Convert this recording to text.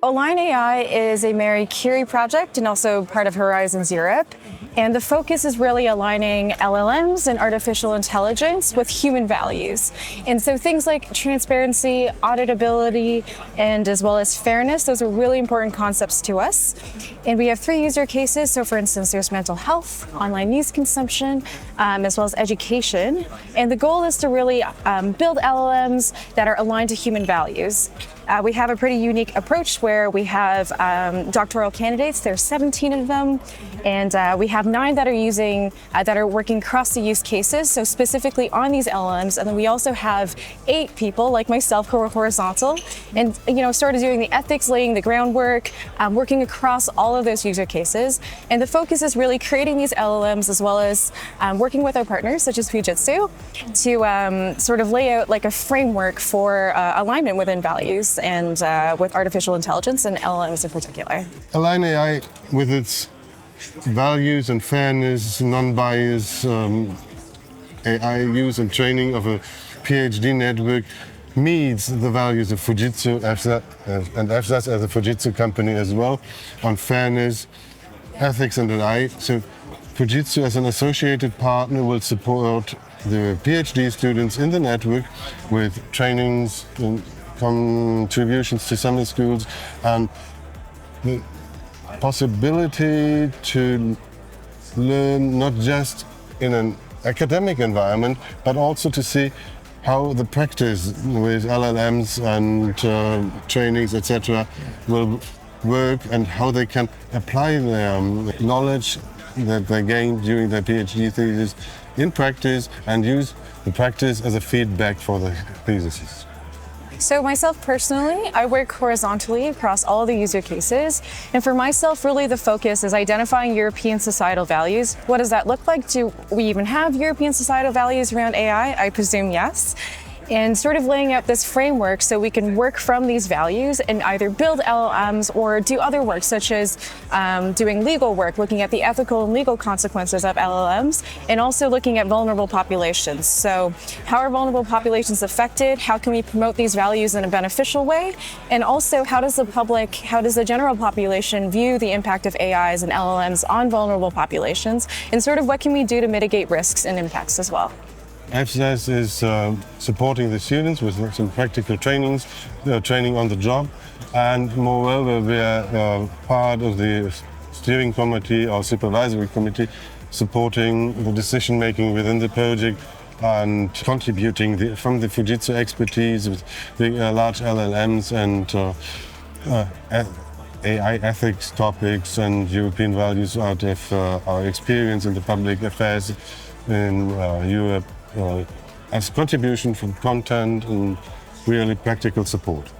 Align AI is a Marie Curie project and also part of Horizons Europe. And the focus is really aligning LLMs and artificial intelligence with human values. And so things like transparency, auditability, and as well as fairness, those are really important concepts to us. And we have 3 user cases. So for instance, there's mental health, online news consumption, as well as education. And the goal is to really build LLMs that are aligned to human values. We have a pretty unique approach where we have doctoral candidates. There's 17 of them, and we have 9 that are working across the use cases, so specifically on these LLMs. And then we also have 8 people like myself who are horizontal, and started doing the ethics, laying the groundwork, working across all of those user cases. And the focus is really creating these LLMs as well as working with our partners such as Fujitsu to sort of lay out like a framework for alignment within values and with artificial intelligence and LLMs in particular. Align AI, with its values and fairness, non-bias, AI use and training of a PhD network, meets the values of Fujitsu and FSAS as a Fujitsu company as well, on fairness, ethics and AI. So Fujitsu as an associated partner will support the PhD students in the network with trainings and contributions to summer schools, and the possibility to learn not just in an academic environment, but also to see how the practice with LLMs and trainings, etc., will work and how they can apply their knowledge that they gained during their PhD thesis in practice and use the practice as a feedback for the thesis. So myself personally, I work horizontally across all the user cases. And for myself, really the focus is identifying European societal values. What does that look like? Do we even have European societal values around AI? I presume yes. And sort of laying out this framework so we can work from these values and either build LLMs or do other work, such as doing legal work, looking at the ethical and legal consequences of LLMs, and also looking at vulnerable populations. So how are vulnerable populations affected? How can we promote these values in a beneficial way? And also, how does the general population view the impact of AIs and LLMs on vulnerable populations? And sort of what can we do to mitigate risks and impacts as well? FSAS is supporting the students with some practical trainings, training on the job, and moreover we are part of the steering committee or supervisory committee supporting the decision making within the project and contributing from the Fujitsu expertise with the large LLMs and AI ethics topics and European values out of our experience in the public affairs in Europe. As contribution from content and really practical support.